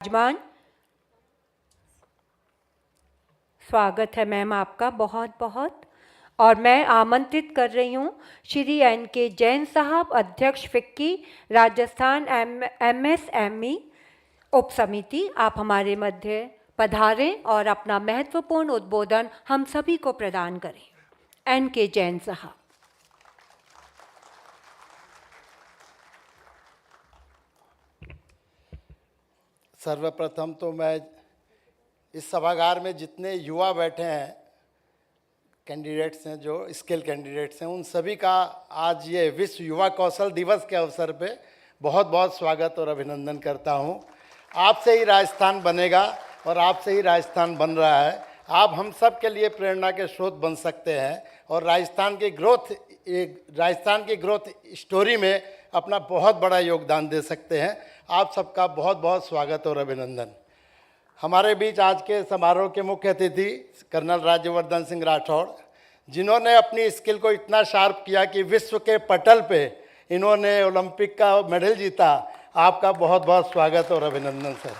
विराजमान। स्वागत है मैम आपका बहुत बहुत। और मैं आमंत्रित कर रही हूँ श्री एन.के. जैन साहब, अध्यक्ष फिक्की राजस्थान MSME उप समिति। आप हमारे मध्य पधारें और अपना महत्वपूर्ण उद्बोधन हम सभी को प्रदान करें। एन.के. जैन साहब। सर्वप्रथम तो मैं इस सभागार में जितने युवा बैठे हैं, कैंडिडेट्स हैं, जो स्किल कैंडिडेट्स हैं, उन सभी का आज ये विश्व युवा कौशल दिवस के अवसर पे बहुत बहुत स्वागत और अभिनंदन करता हूँ। आपसे ही राजस्थान बनेगा और आपसे ही राजस्थान बन रहा है। आप हम सब के लिए प्रेरणा के स्रोत बन सकते हैं और राजस्थान की ग्रोथ स्टोरी में अपना बहुत बड़ा योगदान दे सकते हैं। आप सबका बहुत बहुत स्वागत और अभिनंदन। हमारे बीच आज के समारोह के मुख्य अतिथि कर्नल राज्यवर्धन सिंह राठौड़, जिन्होंने अपनी स्किल को इतना शार्प किया कि विश्व के पटल पे इन्होंने ओलंपिक का मेडल जीता। आपका बहुत बहुत स्वागत और अभिनंदन सर।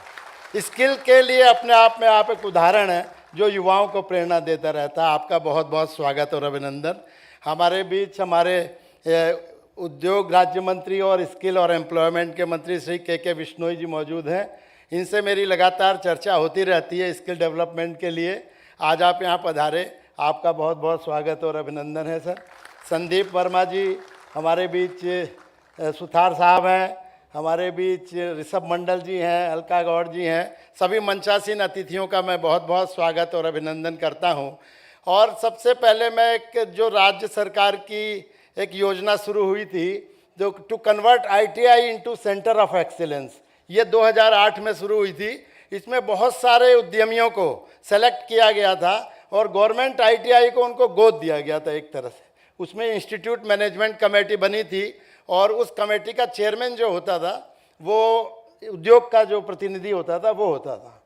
स्किल के लिए अपने आप में आप एक उदाहरण है जो युवाओं को प्रेरणा देता रहता है। आपका बहुत बहुत स्वागत और अभिनंदन। हमारे बीच हमारे उद्योग राज्य मंत्री और स्किल और एम्प्लॉयमेंट के मंत्री श्री के बिश्नोई जी मौजूद हैं। इनसे मेरी लगातार चर्चा होती रहती है स्किल डेवलपमेंट के लिए। आज आप यहाँ पधारे, आपका बहुत बहुत स्वागत और अभिनंदन है सर। संदीप वर्मा जी हमारे बीच, सुथार साहब हैं हमारे बीच, ऋषभ मंडल जी हैं, अलका गौड़ जी हैं। सभी मंचासीन अतिथियों का मैं बहुत बहुत स्वागत और अभिनंदन करता हूँ। और सबसे पहले मैं जो राज्य सरकार की एक योजना शुरू हुई थी, जो to convert ITI into centre of excellence, ये 2008 में शुरू हुई थी। इसमें बहुत सारे उद्यमियों को सेलेक्ट किया गया था और गवर्नमेंट ITI को उनको गोद दिया गया था एक तरह से। उसमें इंस्टीट्यूट मैनेजमेंट कमेटी बनी थी और उस कमेटी का चेयरमैन जो होता था वो उद्योग का जो प्रतिनिधि होता था वो होता था।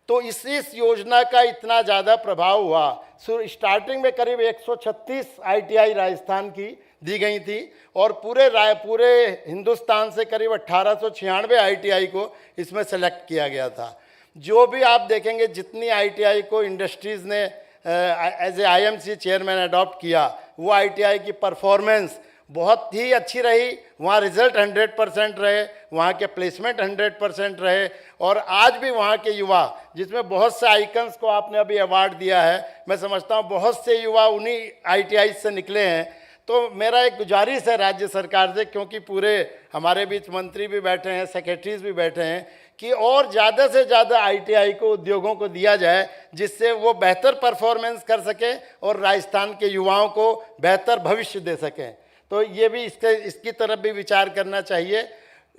तो इस योजना का इतना ज़्यादा प्रभाव हुआ। स्टार्टिंग में करीब 136 ITI राजस्थान की दी गई थी और पूरे हिंदुस्तान से करीब 1896 ITI को इसमें सेलेक्ट किया गया था। जो भी आप देखेंगे जितनी ITI को इंडस्ट्रीज़ ने as a IMC chairman adopt किया, वो ITI की परफॉर्मेंस बहुत ही अच्छी रही। वहाँ रिजल्ट 100% रहे, वहाँ के प्लेसमेंट 100% रहे। और आज भी वहाँ के युवा, जिसमें बहुत से आइकन्स को आपने अभी अवार्ड दिया है, मैं समझता हूँ बहुत से युवा उन्हीं ITI से निकले हैं। तो मेरा एक गुजारिश है राज्य सरकार से, क्योंकि पूरे हमारे बीच मंत्री भी बैठे हैं, सेक्रेटरीज भी बैठे हैं, कि और ज़्यादा से ज़्यादा ITI को उद्योगों को दिया जाए, जिससे वो बेहतर परफॉर्मेंस कर सकें और राजस्थान के युवाओं को बेहतर भविष्य दे सकें। तो ये भी इसकी तरफ भी विचार करना चाहिए।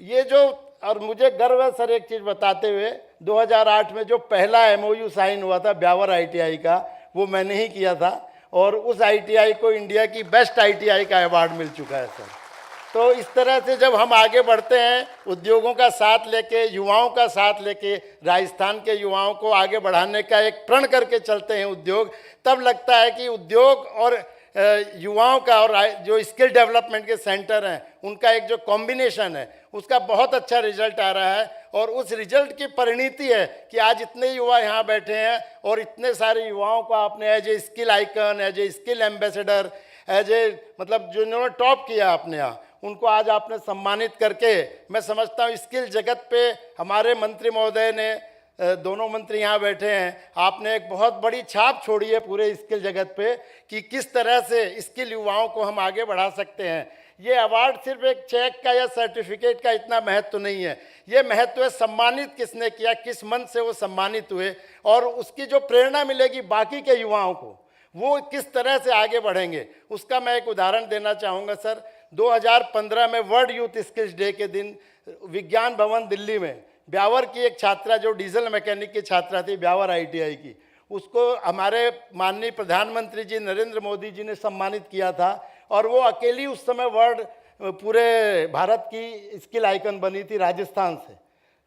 ये जो, और मुझे गर्व है सर एक चीज़ बताते हुए, 2008 में जो पहला MOU साइन हुआ था ब्यावर ITI का, वो मैंने ही किया था और उस ITI को इंडिया की बेस्ट ITI का अवार्ड मिल चुका है सर। तो इस तरह से जब हम आगे बढ़ते हैं, उद्योगों का साथ लेके, युवाओं का साथ लेके, राजस्थान के युवाओं को आगे बढ़ाने का एक प्रण करके चलते हैं उद्योग, तब लगता है कि उद्योग और युवाओं का और जो स्किल डेवलपमेंट के सेंटर हैं उनका एक जो कॉम्बिनेशन है उसका बहुत अच्छा रिजल्ट आ रहा है। और उस रिजल्ट की परिणति है कि आज इतने युवा यहाँ बैठे हैं और इतने सारे युवाओं को आपने as a skill icon, as a skill ambassador, as a मतलब जो इन्होंने टॉप किया अपने यहाँ, उनको आज आपने सम्मानित करके, मैं समझता हूँ स्किल जगत पे हमारे मंत्री महोदय ने, दोनों मंत्री यहाँ बैठे हैं, आपने एक बहुत बड़ी छाप छोड़ी है पूरे स्किल जगत पे कि किस तरह से स्किल युवाओं को हम आगे बढ़ा सकते हैं। ये अवार्ड सिर्फ एक चेक का या सर्टिफिकेट का इतना महत्व नहीं है, ये महत्व है सम्मानित किसने किया, किस मन से वो सम्मानित हुए और उसकी जो प्रेरणा मिलेगी बाकी के युवाओं को, वो किस तरह से आगे बढ़ेंगे। उसका मैं एक उदाहरण देना चाहूँगा सर। 2015 में वर्ल्ड यूथ स्किल्स डे के दिन विज्ञान भवन दिल्ली में ब्यावर की एक छात्रा, जो डीजल मैकेनिक की छात्रा थी ब्यावर ITI की, उसको हमारे माननीय प्रधानमंत्री जी नरेंद्र मोदी जी ने सम्मानित किया था और वो अकेली उस समय वर्ल्ड पूरे भारत की स्किल आइकन बनी थी राजस्थान से।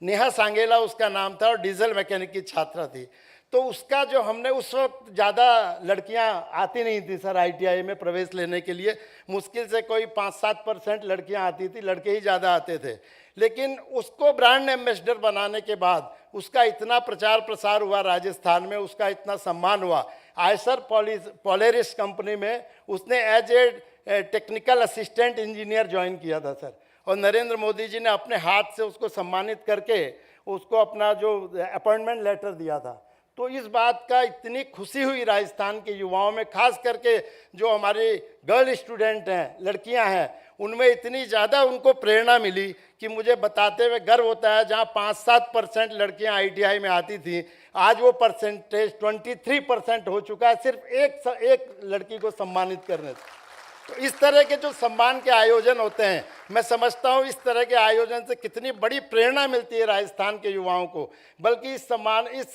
नेहा सांगेला उसका नाम था और डीजल मैकेनिक की छात्रा थी। तो उसका जो हमने, उस वक्त ज़्यादा लड़कियां आती नहीं थी सर ITI में प्रवेश लेने के लिए, मुश्किल से कोई 5-7% लड़कियां आती थी, लड़के ही ज़्यादा आते थे। लेकिन उसको ब्रांड एम्बेसडर बनाने के बाद उसका इतना प्रचार प्रसार हुआ राजस्थान में, उसका इतना सम्मान हुआ। आयसर पोलेरिस कंपनी में उसने as a technical assistant engineer join किया था सर, और नरेंद्र मोदी जी ने अपने हाथ से उसको सम्मानित करके उसको अपना जो अपॉइंटमेंट लेटर दिया था। तो इस बात का इतनी खुशी हुई राजस्थान के युवाओं में, खास करके जो हमारी गर्ल स्टूडेंट हैं, लड़कियां हैं, उनमें इतनी ज़्यादा उनको प्रेरणा मिली कि मुझे बताते हुए गर्व होता है, जहां 5-7% लड़कियां ITI में आती थी, आज वो परसेंटेज 23% हो चुका है सिर्फ एक लड़की को सम्मानित करने से। तो इस तरह के जो सम्मान के आयोजन होते हैं, मैं समझता हूँ इस तरह के आयोजन से कितनी बड़ी प्रेरणा मिलती है राजस्थान के युवाओं को। बल्कि इस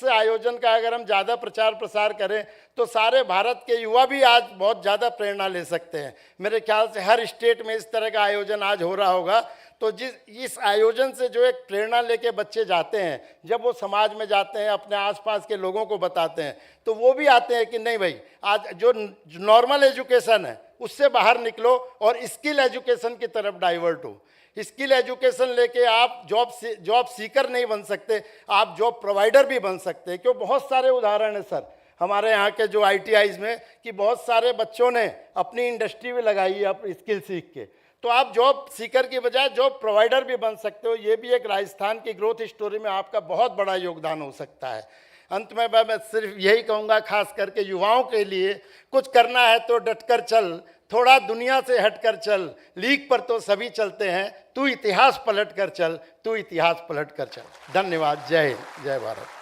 आयोजन का अगर हम ज़्यादा प्रचार प्रसार करें तो सारे भारत के युवा भी आज बहुत ज़्यादा प्रेरणा ले सकते हैं। मेरे ख्याल से हर स्टेट में इस तरह का आयोजन आज हो रहा होगा। तो इस आयोजन से जो एक प्रेरणा लेके बच्चे जाते हैं, जब वो समाज में जाते हैं, अपने आसपास के लोगों को बताते हैं, तो वो भी आते हैं कि नहीं भाई, आज जो नॉर्मल एजुकेशन है उससे बाहर निकलो और स्किल एजुकेशन की तरफ डाइवर्ट हो। स्किल एजुकेशन लेके आप जॉब सीकर नहीं बन सकते, आप जॉब प्रोवाइडर भी बन सकते हैं। क्यों, बहुत सारे उदाहरण हैं सर हमारे यहाँ के जो ITIs में, कि बहुत सारे बच्चों ने अपनी इंडस्ट्री में लगाई है अब स्किल सीख के। तो आप जॉब सीकर की बजाय जॉब प्रोवाइडर भी बन सकते हो। ये भी एक राजस्थान की ग्रोथ स्टोरी में आपका बहुत बड़ा योगदान हो सकता है। अंत में मैं सिर्फ यही कहूँगा, खास करके युवाओं के लिए, कुछ करना है तो डटकर चल, थोड़ा दुनिया से हटकर चल, लीक पर तो सभी चलते हैं, तू इतिहास पलट कर चल, तू इतिहास पलट कर चल। धन्यवाद। जय हिंद, जय भारत।